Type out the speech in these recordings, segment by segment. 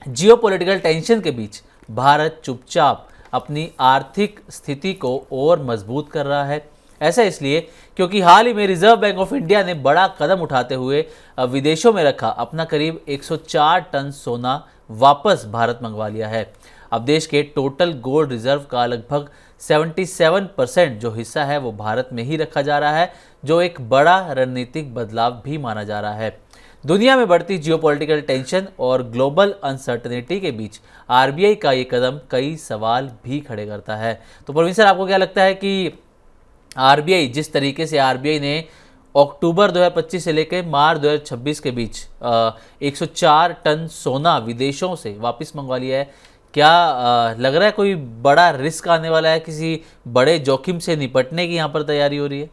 Geopolitical tension के बीच भारत चुपचाप अपनी आर्थिक स्थिति को और मजबूत कर रहा है। ऐसा इसलिए क्योंकि हाल ही में रिजर्व बैंक ऑफ इंडिया ने बड़ा कदम उठाते हुए विदेशों में रखा अपना करीब 104 टन सोना वापस भारत मंगवा लिया है। अब देश के टोटल गोल्ड रिजर्व का लगभग 77% जो हिस्सा है वो भारत में ही रखा जा रहा है, जो एक बड़ा रणनीतिक बदलाव भी माना जा रहा है। दुनिया में बढ़ती जियोपॉलिटिकल टेंशन और ग्लोबल अनसर्टेनिटी के बीच आरबीआई का ये कदम कई सवाल भी खड़े करता है। तो प्रवीण सर, आपको क्या लगता है कि आरबीआई जिस तरीके से आरबीआई ने अक्टूबर 2025 से लेकर मार्च 2026 के बीच 104 टन सोना विदेशों से वापस मंगवा लिया है, क्या लग रहा है कोई बड़ा रिस्क आने वाला है, किसी बड़े जोखिम से निपटने की यहाँ पर तैयारी हो रही है?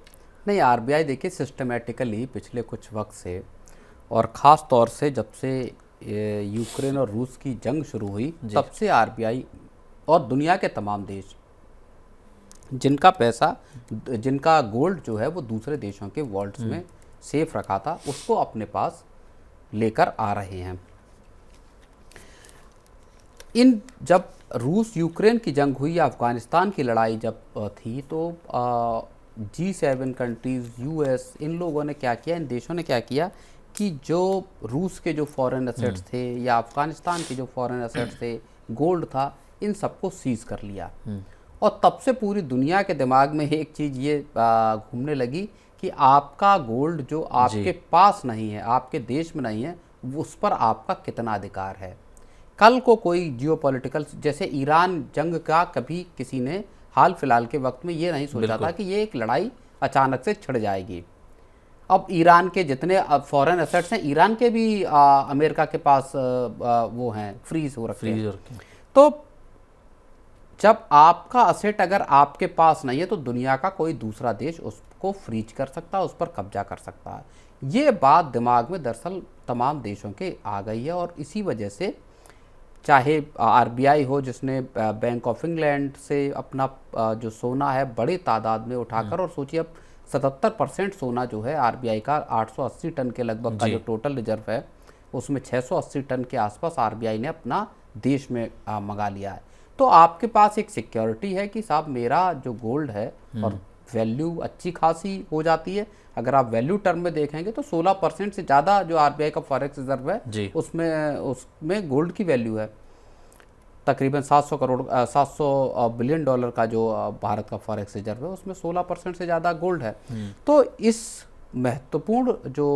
नहीं, आरबीआई देखिए सिस्टमेटिकली पिछले कुछ वक्त से और ख़ास तौर से जब से यूक्रेन और रूस की जंग शुरू हुई तब से आरबीआई और दुनिया के तमाम देश जिनका पैसा, जिनका गोल्ड जो है वो दूसरे देशों के वॉल्ट्स में सेफ रखा था, उसको अपने पास लेकर आ रहे हैं। जब रूस यूक्रेन की जंग हुई या अफ़गानिस्तान की लड़ाई जब थी तो G7 कंट्रीज़, यूएस, इन लोगों ने क्या किया, इन देशों ने क्या किया कि जो रूस के जो फॉरेन एसेट्स थे या अफ़गानिस्तान के जो फॉरेन एसेट्स थे, गोल्ड था, इन सबको सीज कर लिया। और तब से पूरी दुनिया के दिमाग में एक चीज़ ये घूमने लगी कि आपका गोल्ड जो आपके पास नहीं है, आपके देश में नहीं है, उस पर आपका कितना अधिकार है। कल को कोई जियोपॉलिटिकल, जैसे ईरान जंग का कभी किसी ने हाल फिलहाल के वक्त में ये नहीं सोचा था कि ये एक लड़ाई अचानक से छिड़ जाएगी। अब ईरान के जितने फॉरेन एसेट्स हैं, ईरान के भी अमेरिका के पास वो हैं, फ्रीज हो रखे हैं। तो जब आपका असेट अगर आपके पास नहीं है तो दुनिया का कोई दूसरा देश उसको फ्रीज कर सकता है, उस पर कब्जा कर सकता है। ये बात दिमाग में दरअसल तमाम देशों के आ गई है और इसी वजह से चाहे आरबीआई हो जिसने बैंक ऑफ इंग्लैंड से अपना जो सोना है बड़ी तादाद में उठाकर, और सोचिए अब 77% सोना जो है आरबीआई का 880 टन के लगभग का जो टोटल रिजर्व है उसमें 680 टन के आसपास आरबीआई ने अपना देश में मंगा लिया है। तो आपके पास एक सिक्योरिटी है कि साहब मेरा जो गोल्ड है और वैल्यू अच्छी खासी हो जाती है। अगर आप वैल्यू टर्म में देखेंगे तो 16% से ज़्यादा जो आरबीआई का फॉरेक्स रिजर्व है उसमें गोल्ड की वैल्यू है। तकरीबन 700 बिलियन डॉलर का जो भारत का फॉरेक्स रिजर्व है उसमें 16% से ज़्यादा गोल्ड है। तो इस महत्वपूर्ण जो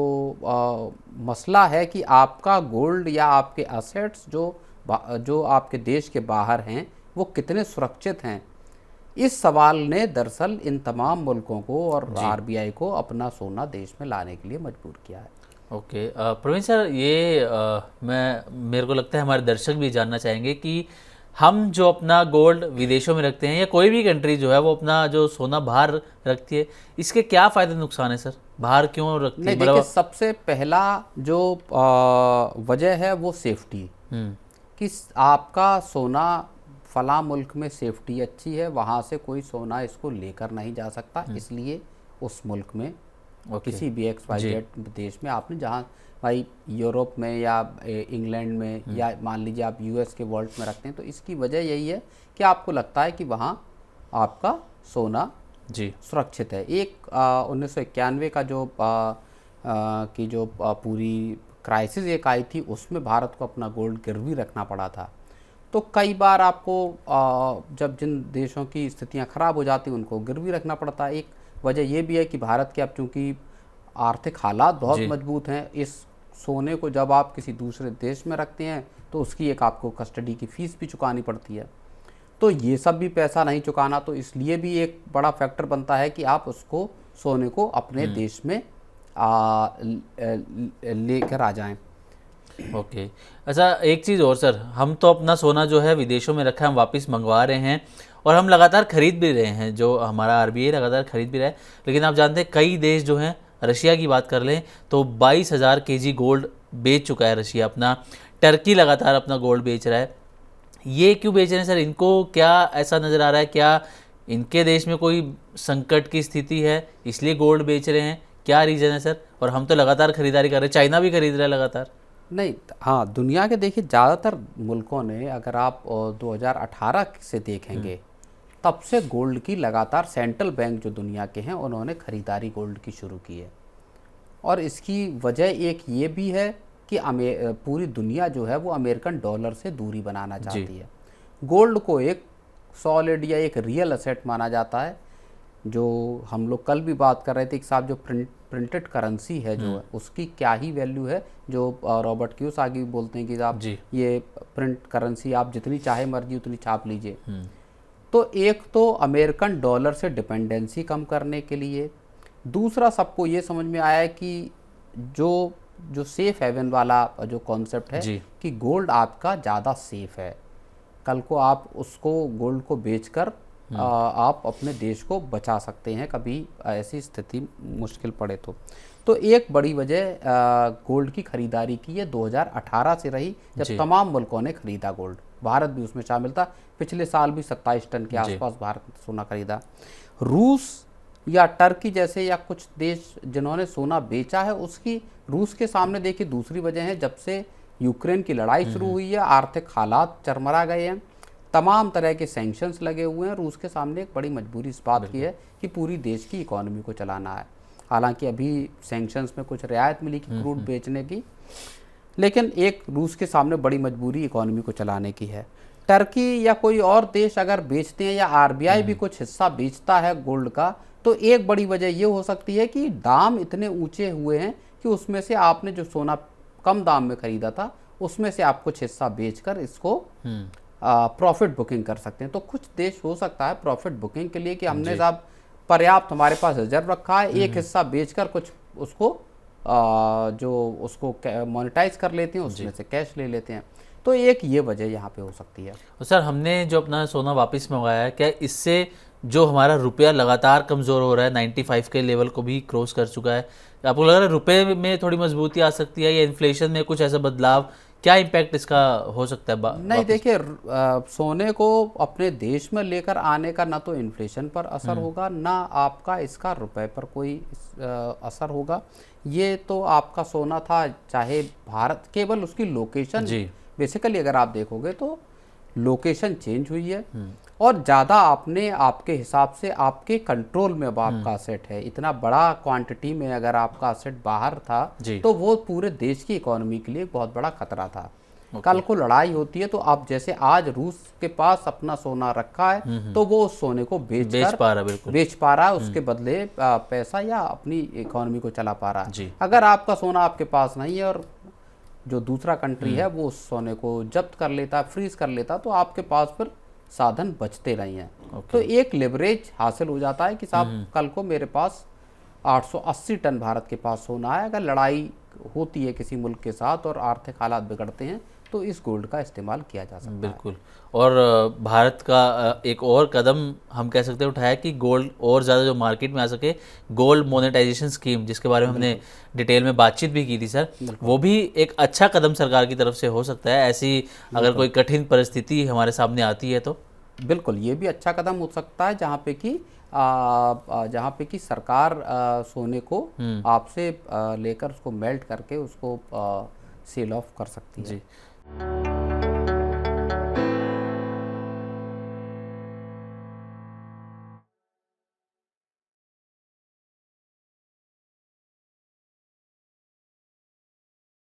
मसला है कि आपका गोल्ड या आपके असेट्स जो आपके देश के बाहर हैं वो कितने सुरक्षित हैं, इस सवाल ने दरअसल इन तमाम मुल्कों को और आरबीआई को अपना सोना देश में लाने के लिए मजबूर किया है। ओके, प्रवीण सर, ये मेरे को लगता है हमारे दर्शक भी जानना चाहेंगे कि हम जो अपना गोल्ड विदेशों में रखते हैं या कोई भी कंट्री जो है वो अपना जो सोना बाहर रखती है, इसके क्या फ़ायदे नुकसान है सर? बाहर क्यों रखती है? नहीं, देखिए सबसे पहला जो वजह है वो सेफ्टी, कि आपका सोना फला मुल्क में सेफ्टी अच्छी है, वहाँ से कोई सोना इसको लेकर नहीं जा सकता, इसलिए उस मुल्क में किसी भी XYZ देश में आपने, जहाँ भाई यूरोप में या इंग्लैंड में या मान लीजिए आप यूएस के वॉल्ट में रखते हैं, तो इसकी वजह यही है कि आपको लगता है कि वहाँ आपका सोना सुरक्षित है। एक 1991 का जो पूरी क्राइसिस एक आई थी उसमें भारत को अपना गोल्ड गिरवी रखना पड़ा था। तो कई बार आपको जब जिन देशों की स्थितियां खराब हो जाती उनको गिरवी रखना पड़ता है। एक वजह यह भी है कि भारत के अब चूँकि आर्थिक हालात बहुत मजबूत हैं, इस सोने को जब आप किसी दूसरे देश में रखते हैं तो उसकी एक आपको कस्टडी की फ़ीस भी चुकानी पड़ती है। तो ये सब भी पैसा नहीं चुकाना, तो इसलिए भी एक बड़ा फैक्टर बनता है कि आप उसको सोने को अपने देश में लेकर आ जाएं। ओके, अच्छा एक चीज़ और सर, हम तो अपना सोना जो है विदेशों में रखा है, हम वापस मंगवा रहे हैं और हम लगातार खरीद भी रहे हैं, जो हमारा आरबीआई लगातार खरीद भी रहा है। लेकिन आप जानते हैं कई देश जो हैं, रशिया की बात कर लें तो 22,000 केजी गोल्ड बेच चुका है रशिया अपना। टर्की लगातार अपना गोल्ड बेच रहा है। ये क्यों बेच रहे हैं सर? इनको क्या ऐसा नज़र आ रहा है, क्या इनके देश में कोई संकट की स्थिति है इसलिए गोल्ड बेच रहे हैं? क्या रीज़न है सर? और हम तो लगातार खरीदारी कर रहे हैं, चाइना भी खरीद रहा है लगातार। नहीं, हाँ, दुनिया के देखिए ज़्यादातर मुल्कों ने, अगर आप 2018 से देखेंगे, तब से गोल्ड की लगातार सेंट्रल बैंक जो दुनिया के हैं उन्होंने खरीदारी गोल्ड की शुरू की है। और इसकी वजह एक ये भी है कि पूरी दुनिया जो है वो अमेरिकन डॉलर से दूरी बनाना चाहती है। गोल्ड को एक सॉलिड या एक रियल असेट माना जाता है। जो हम लोग कल भी बात कर रहे थे कि साहब जो प्रिंटेड करेंसी है जो है उसकी क्या ही वैल्यू है, जो रॉबर्ट कियोसाकी भी बोलते हैं कि आप ये प्रिंट करेंसी आप जितनी चाहे मर्जी उतनी छाप लीजिए। तो एक तो अमेरिकन डॉलर से डिपेंडेंसी कम करने के लिए, दूसरा सबको ये समझ में आया है कि जो सेफ हेवन वाला जो कॉन्सेप्ट है कि गोल्ड आपका ज़्यादा सेफ है। कल को आप उसको गोल्ड को बेचकर आप अपने देश को बचा सकते हैं कभी ऐसी स्थिति मुश्किल पड़े तो एक बड़ी वजह गोल्ड की खरीदारी की है 2018 से रही, जब तमाम मुल्कों ने खरीदा गोल्ड। भारत भी उसमें शामिल था। पिछले साल भी 27 टन के आसपास भारत ने सोना खरीदा। रूस या टर्की जैसे या कुछ देश जिन्होंने सोना बेचा है, उसकी रूस के सामने देखिए दूसरी वजह है, जब से यूक्रेन की लड़ाई शुरू हुई है आर्थिक हालात चरमरा गए हैं, तमाम तरह के सैंक्शंस लगे हुए हैं। रूस के सामने एक बड़ी मजबूरी इस बात की है कि पूरी देश की इकोनॉमी को चलाना है। हालांकि अभी सैंक्शंस में कुछ रियायत मिली कि क्रूड बेचने की, लेकिन एक रूस के सामने बड़ी मजबूरी इकोनॉमी को चलाने की है। टर्की या कोई और देश अगर बेचते हैं या आरबीआई भी कुछ हिस्सा बेचता है गोल्ड का, तो एक बड़ी वजह ये हो सकती है कि दाम इतने ऊंचे हुए हैं कि उसमें से आपने जो सोना कम दाम में खरीदा था उसमें से आप कुछ हिस्सा बेचकर इसको प्रॉफिट बुकिंग कर सकते हैं। तो कुछ देश हो सकता है प्रॉफिट बुकिंग के लिए कि हमने साहब पर्याप्त हमारे पास रिजर्व रखा है, एक हिस्सा बेचकर कुछ उसको जो उसको मोनेटाइज कर लेते हैं, उसमें से कैश ले लेते हैं। तो एक ये वजह यहाँ पे हो सकती है। तो सर हमने जो अपना सोना वापस मंगाया है, क्या इससे जो हमारा रुपया लगातार कमज़ोर हो रहा है 95 के लेवल को भी क्रॉस कर चुका है, आपको लग रहा है रुपये में थोड़ी मजबूती आ सकती है या इन्फ्लेशन में कुछ ऐसा बदलाव, क्या इम्पैक्ट इसका हो सकता है? नहीं देखिए, सोने को अपने देश में लेकर आने का ना तो इन्फ्लेशन पर असर होगा, ना आपका इसका रुपए पर कोई असर होगा। ये तो आपका सोना था, चाहे भारत, केवल उसकी लोकेशन, बेसिकली अगर आप देखोगे तो लोकेशन चेंज हुई है और ज़्यादा आपने आपके हिसाब से आपके कंट्रोल में अब आपका असेट है। इतना बड़ा क्वांटिटी में अगर आपका असेट बाहर था तो वो पूरे देश की इकोनॉमी के लिए बहुत बड़ा खतरा था। कल को लड़ाई होती है तो आप जैसे आज रूस के पास अपना सोना रखा है तो वो उस सोने को बेच पा रहा है, उसके बदले पैसा या अपनी इकोनॉमी को चला पा रहा है। अगर आपका सोना आपके पास नहीं है और जो दूसरा कंट्री है वो उस सोने को जब्त कर लेता, फ्रीज कर लेता, तो आपके पास फिर साधन बचते नहीं हैं। तो एक लिवरेज हासिल हो जाता है कि साहब कल को मेरे पास 880 टन भारत के पास सोना है, अगर लड़ाई होती है किसी मुल्क के साथ और आर्थिक हालात बिगड़ते हैं तो इस गोल्ड का इस्तेमाल किया जा सकता है। बिल्कुल। और भारत का एक और कदम हम कह सकते हैं उठाया कि गोल्ड और ज़्यादा जो मार्केट में आ सके, गोल्ड मोनेटाइजेशन स्कीम, जिसके बारे में हमने डिटेल में बातचीत भी की थी सर, वो भी एक अच्छा कदम सरकार की तरफ से हो सकता है ऐसी अगर कोई कठिन परिस्थिति हमारे सामने आती है तो। बिल्कुल, ये भी अच्छा कदम हो सकता है जहाँ पे कि सरकार सोने को आपसे लेकर उसको मेल्ट करके उसको सेल ऑफ कर सकती है। जी।